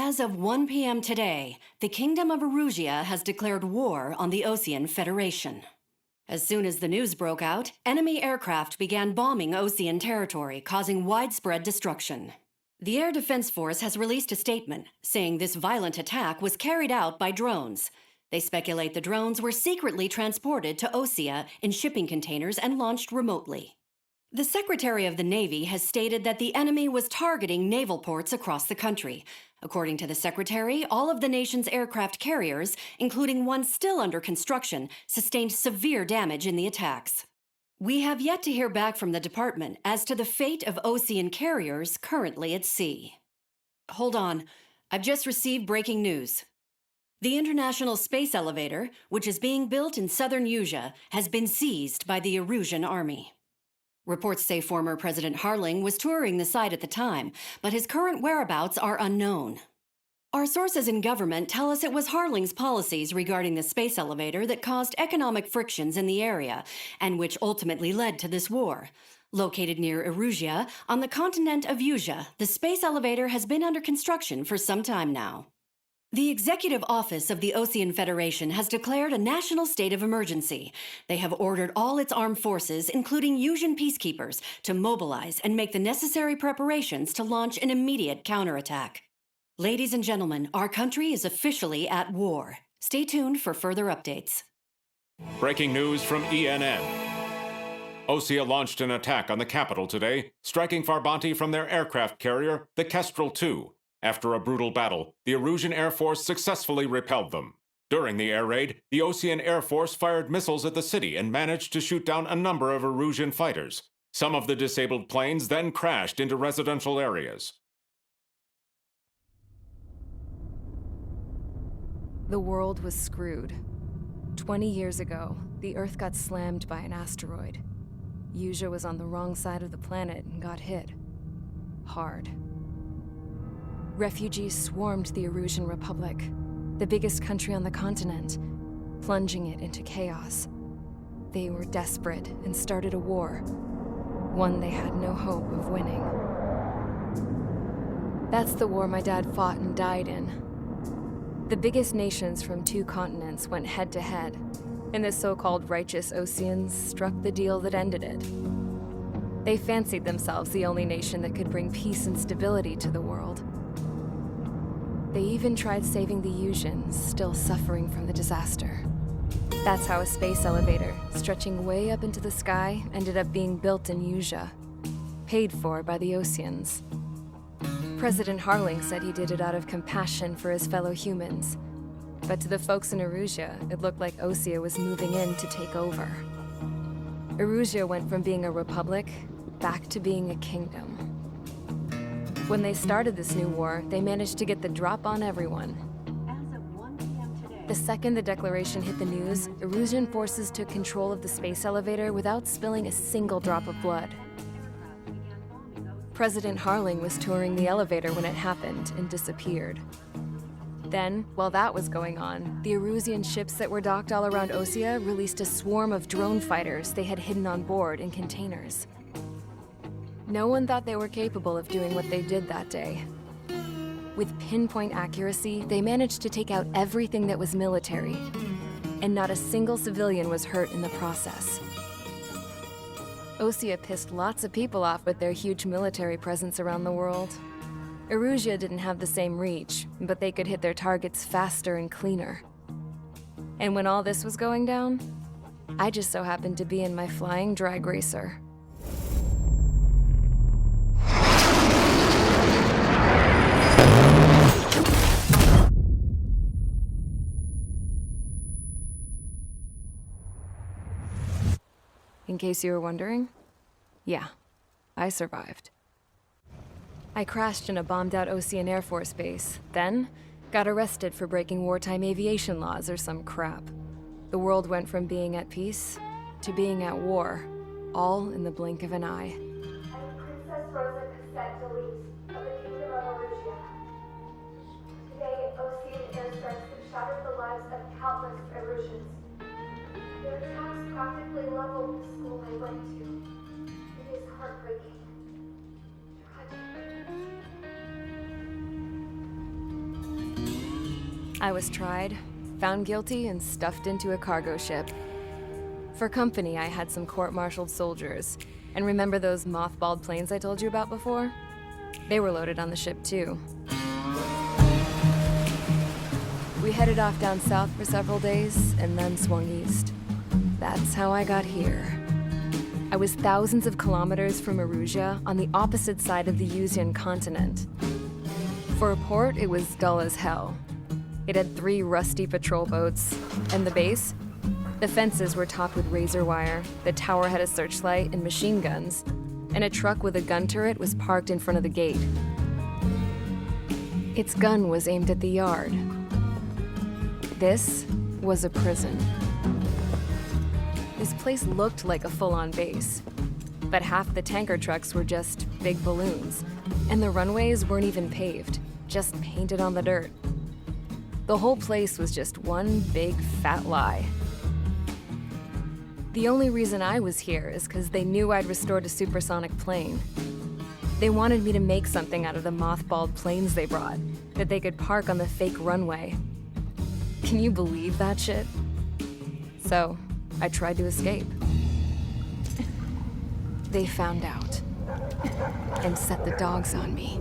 As of 1 p.m. today, the Kingdom of Erusia has declared war on the Osean Federation. As soon as the news broke out, enemy aircraft began bombing Osean territory, causing widespread destruction. The Air Defense Force has released a statement saying this violent attack was carried out by drones. They speculate the drones were secretly transported to Osea in shipping containers and launched remotely. The Secretary of the Navy has stated that the enemy was targeting naval ports across the country. According to the Secretary, all of the nation's aircraft carriers, including one still under construction, sustained severe damage in the attacks. We have yet to hear back from the department as to the fate of Osean carriers currently at sea. Hold on, I've just received breaking news. The International Space Elevator, which is being built in southern Usea, has been seized by the Erusian army. Reports say former President Harling was touring the site at the time, but his current whereabouts are unknown. Our sources in government tell us it was Harling's policies regarding the space elevator that caused economic frictions in the area, and which ultimately led to this war. Located near Erusia, on the continent of Usea, the space elevator has been under construction for some time now. The Executive Office of the Osean Federation has declared a national state of emergency. They have ordered all its armed forces, including Usian peacekeepers, to mobilize and make the necessary preparations to launch an immediate counterattack. Ladies and gentlemen, our country is officially at war. Stay tuned for further updates. Breaking news from ENN. Osea launched an attack on the capital today, striking Farbanti from their aircraft carrier, the Kestrel II. After a brutal battle, the Erusian Air Force successfully repelled them. During the air raid, the Osean Air Force fired missiles at the city and managed to shoot down a number of Erusian fighters. Some of the disabled planes then crashed into residential areas. The world was screwed. 20 years ago, the Earth got slammed by an asteroid. Usea was on the wrong side of the planet and got hit. Hard. Refugees swarmed the Erusian Republic, the biggest country on the continent, plunging it into chaos. They were desperate and started a war, one they had no hope of winning. That's the war my dad fought and died in. The biggest nations from 2 continents went head-to-head, and the so-called righteous Oseans struck the deal that ended it. They fancied themselves the only nation that could bring peace and stability to the world. They even tried saving the Usians, still suffering from the disaster. That's how a space elevator, stretching way up into the sky, ended up being built in Usea, paid for by the Oseans. President Harling said he did it out of compassion for his fellow humans. But to the folks in Erusia, it looked like Osea was moving in to take over. Erusia went from being a republic back to being a kingdom. When they started this new war, they managed to get the drop on everyone. As of 1 p.m. today, The second the declaration hit the news, Erusian forces took control of the space elevator without spilling a single drop of blood. President Harling was touring the elevator when it happened and disappeared. Then, while that was going on, the Erusian ships that were docked all around Osea released a swarm of drone fighters they had hidden on board in containers. No one thought they were capable of doing what they did that day. With pinpoint accuracy, they managed to take out everything that was military, and not a single civilian was hurt in the process. Osea pissed lots of people off with their huge military presence around the world. Erusia didn't have the same reach, but they could hit their targets faster and cleaner. And when all this was going down, I just so happened to be in my flying drag racer. In case you were wondering, yeah, I survived. I crashed in a bombed-out Osean Air Force base, then got arrested for breaking wartime aviation laws or some crap. The world went from being at peace to being at war, all in the blink of an eye. I'm Princess Rosa Cassette Delise of the Kingdom of Erusia. Today, Osean airstrikes have shattered the lives of countless Erusians. Their attacks practically leveled the school I went to. It is heartbreaking. Tragic. I was tried, found guilty, and stuffed into a cargo ship. For company, I had some court-martialed soldiers. And remember those mothballed planes I told you about before? They were loaded on the ship, too. We headed off down south for several days, and then swung east. That's how I got here. I was thousands of kilometers from Erusia, on the opposite side of the Yuzian continent. For a port, it was dull as hell. It had 3 rusty patrol boats, and the base? The fences were topped with razor wire, the tower had a searchlight and machine guns, and a truck with a gun turret was parked in front of the gate. Its gun was aimed at the yard. This was a prison. This place looked like a full-on base, but half the tanker trucks were just big balloons, and the runways weren't even paved, just painted on the dirt. The whole place was just one big fat lie. The only reason I was here is because they knew I'd restored a supersonic plane. They wanted me to make something out of the mothballed planes they brought, that they could park on the fake runway. Can you believe that shit? So, I tried to escape. They found out, and set the dogs on me.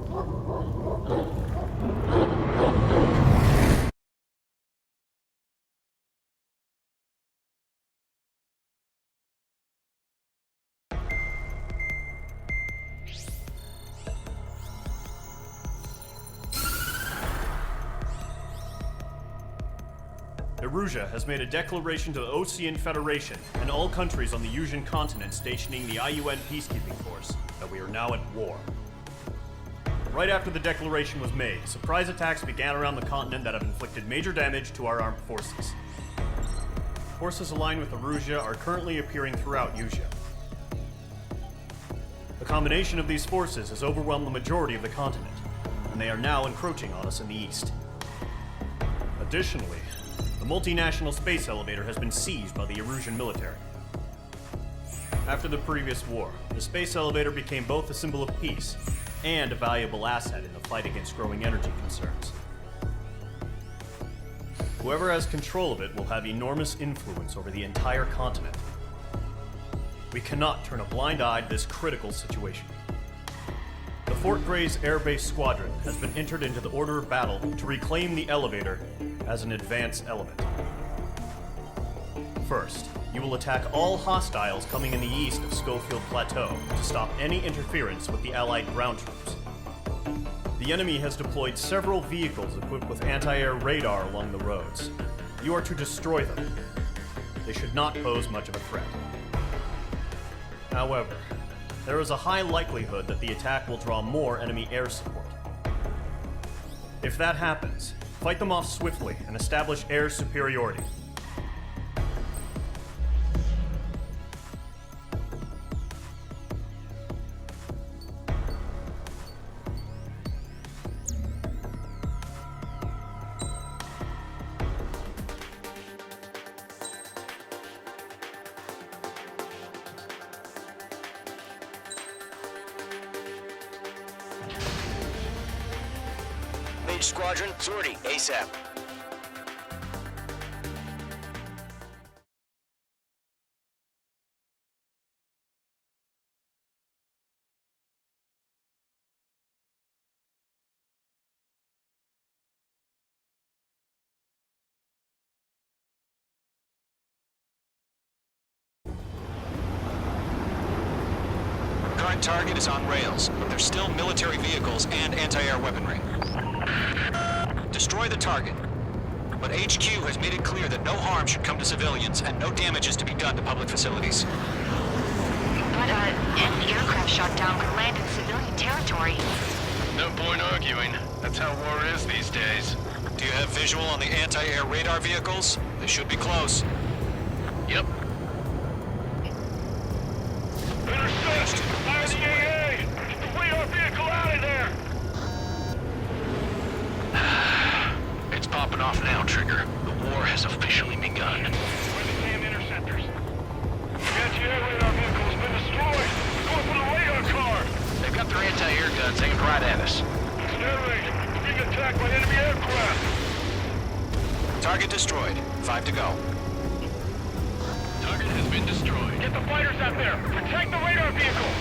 Erusia has made a declaration to the Osean Federation and all countries on the Yuzian continent stationing the IUN peacekeeping force that we are now at war. Right after the declaration was made, surprise attacks began around the continent that have inflicted major damage to our armed forces. Forces aligned with Erusia are currently appearing throughout Yusia. The combination of these forces has overwhelmed the majority of the continent, and they are now encroaching on us in the east. Additionally, the multinational space elevator has been seized by the Erusian military. After the previous war, the space elevator became both a symbol of peace and a valuable asset in the fight against growing energy concerns. Whoever has control of it will have enormous influence over the entire continent. We cannot turn a blind eye to this critical situation. The Fort Gray's Air Base Squadron has been entered into the order of battle to reclaim the elevator as an advance element. First, you will attack all hostiles coming in the east of Schofield Plateau to stop any interference with the Allied ground troops. The enemy has deployed several vehicles equipped with anti-air radar along the roads. You are to destroy them. They should not pose much of a threat. However, there is a high likelihood that the attack will draw more enemy air support. If that happens, fight them off swiftly and establish air superiority. Mage Squadron, sortie, ASAP. Current target is on rails, but there's still military vehicles and anti-air weaponry. Destroy the target, but HQ has made it clear that no harm should come to civilians and no damage is to be done to public facilities. But an aircraft shot down could land in civilian territory. No point arguing. That's how war is these days. Do you have visual on the anti-air radar vehicles? They should be close. Yep. Intercept! Fire the AA! Get the radar vehicle out of there! It's popping off now, Trigger. The war has officially begun. Where the damn interceptors? The anti-air radar vehicle has been destroyed! We're going for the radar car! They've got their anti-air guns aimed right at us. It's an air raid. We're being attacked by enemy aircraft! Target destroyed. 5 to go. Target has been destroyed. Get the fighters out there! Protect the radar vehicle!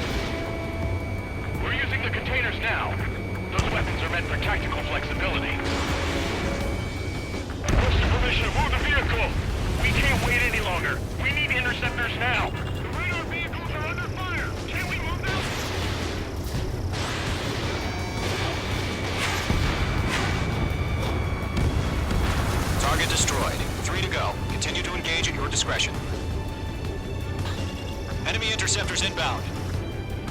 We're using the containers now. Those weapons are meant for tactical flexibility. What's the permission to move the vehicle? We can't wait any longer. We need interceptors now. The radar vehicles are under fire. Can we move them? Target destroyed. 3 to go. Continue to engage at your discretion. Enemy interceptors inbound.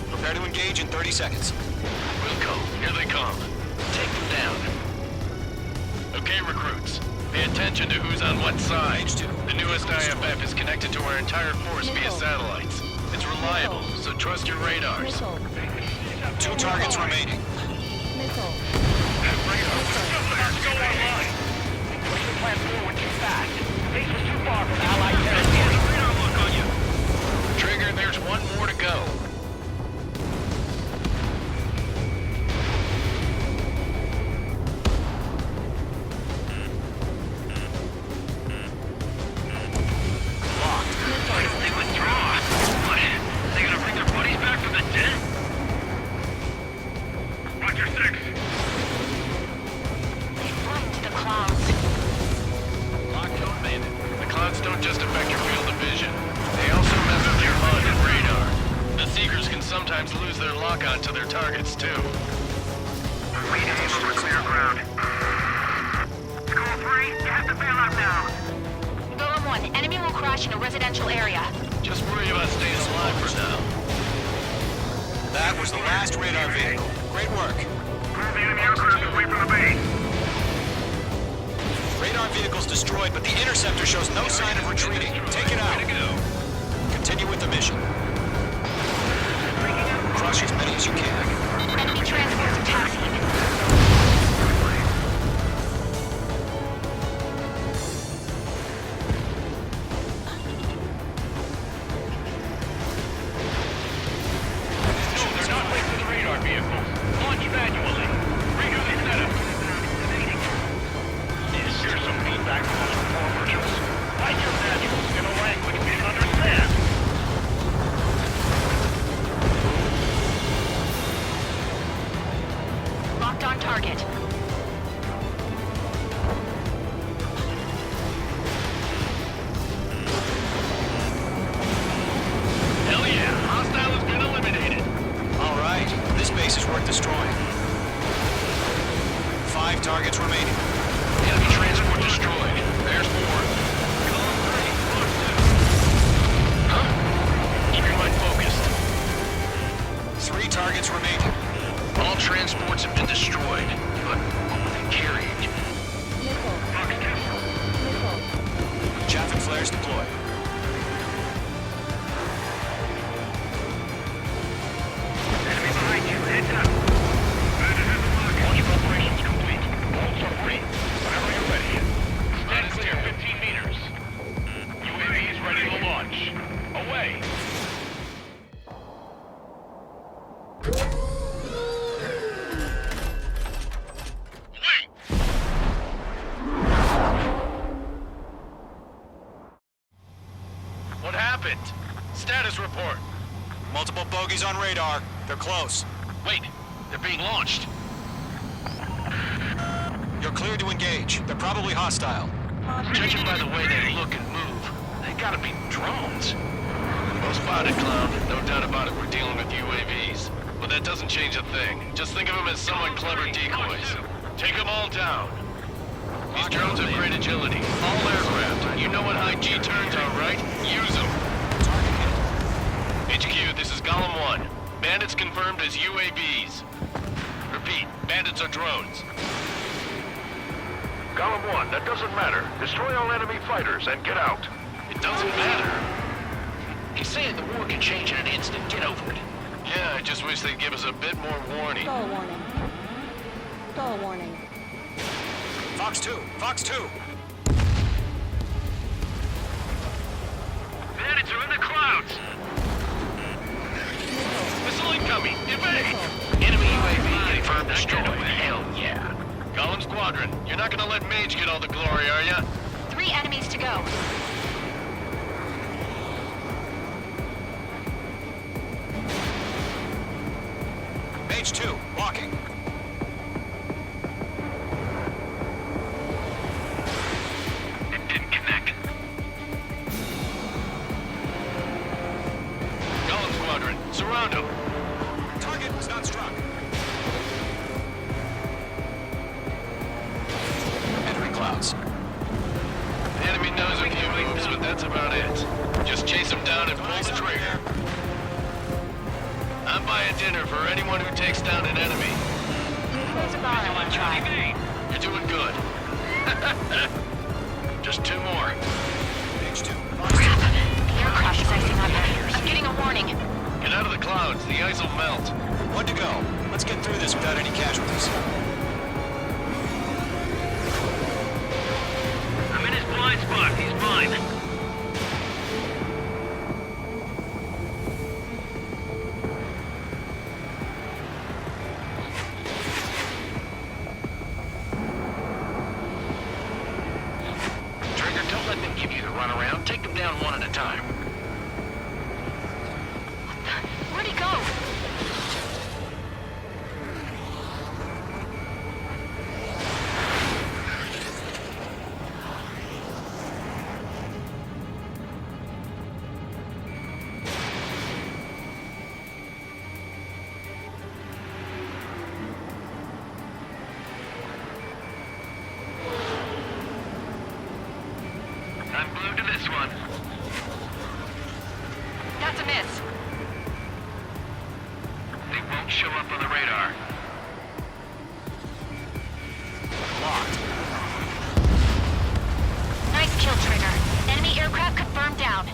Prepare to engage in 30 seconds. Wilco, here they come. Take them down. Okay, recruits. Pay attention to who's on what side. The newest IFF is connected to our entire force via satellites. It's reliable, so trust your radars. 2 targets remaining. About to go online. Pushing plan forward too fast. Base was too far from Allied territory. Radar lock on you. Trigger, there's one more to go. Sometimes lose their lock-on to their targets, too. We need to clear ground. School 3, you have to bail out now. Golem 1, enemy will crash in a residential area. Just worry about staying alive for now. That was the last radar vehicle. Great work. Move the enemy aircraft away from the base. Radar vehicle's destroyed, but the interceptor shows no sign of retreating. Take it out. Continue with the mission. Crush as many as you can. Enemy transports are taxiing. No, they're not waiting for the radar vehicles. Launch manually. Redo the setup. Here's some feedback from those report marshals. Write your manuals in a language we can understand. Locked on target. Hell yeah, hostile has been eliminated. All right, this base is worth destroying. 5 targets remaining. Enemy transport destroyed. There's 4. Column 3, close to. Huh? Keep your mind focused. 3 targets remaining. All transports have been destroyed, but what were they carrying? Chaff and flares deployed. Enemy behind you. Heads up. Launch preparations complete. Bolts are free. Whenever you're ready. Stand clear 15 meters. UAV is ready to launch. Away. What happened? Status report. Multiple bogies on radar. They're close. Wait, they're being launched. You're cleared to engage. They're probably hostile. Judging by the way they look and move, they gotta be drones. Well spotted, Clown. No doubt about it, we're dealing with UAVs. But that doesn't change a thing. Just think of them as somewhat clever decoys. Take them all down. These drones have great agility. All aircraft. You know what high G turns are, right? Use them. HQ, this is Golem 1. Bandits confirmed as UAVs. Repeat, bandits are drones. Golem 1, that doesn't matter. Destroy all enemy fighters and get out. It doesn't matter. He's saying the war can change in an instant. Get over it. Yeah, I just wish they'd give us a bit more warning. Stall warning. Stall warning. Fox 2! Fox 2! Bandits are in the clouds. Missile incoming! Evade! Enemy UAV confirmed Destroyed. destroyed. Hell yeah. Golem Squadron, you're not gonna let Mage get all the glory, are ya? 3 enemies to go. Mage 2, walking. It didn't connect. Golem Squadron, surround him. Target was not struck. Entering clouds. The enemy knows a few moves, but that's about it. Just chase him down and pull the trigger. I'm buying dinner for anyone who takes down an enemy. There's a bar I want to try. You're doing good. Just 2 more. Mage 2. Crap. The aircraft is icing up. I'm getting a warning. Get out of the clouds. The ice will melt. 1 to go. Let's get through this without any casualties. I'm in his blind spot. He's mine. Trigger, don't let them give you the runaround. Take them down one at a time. Where'd he go? I'm glued to this one. That's a miss. They won't show up on the radar. Locked. Nice kill, Trigger. Enemy aircraft confirmed down.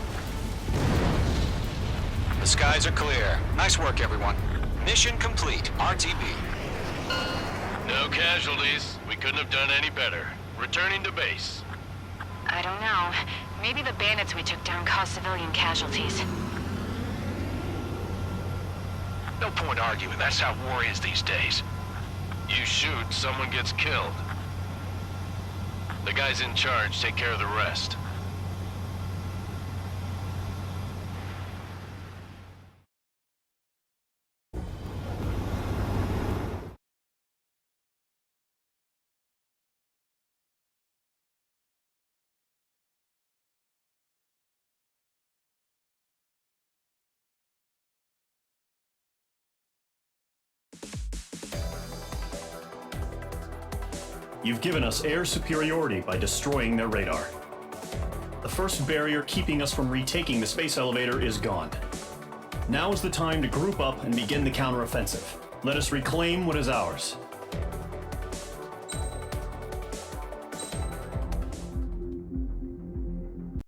The skies are clear. Nice work, everyone. Mission complete. RTB. No casualties. We couldn't have done any better. Returning to base. I don't know. Maybe the bandits we took down caused civilian casualties. No point arguing. That's how war is these days. You shoot, someone gets killed. The guys in charge take care of the rest. You've given us air superiority by destroying their radar. The first barrier keeping us from retaking the space elevator is gone. Now is the time to group up and begin the counteroffensive. Let us reclaim what is ours.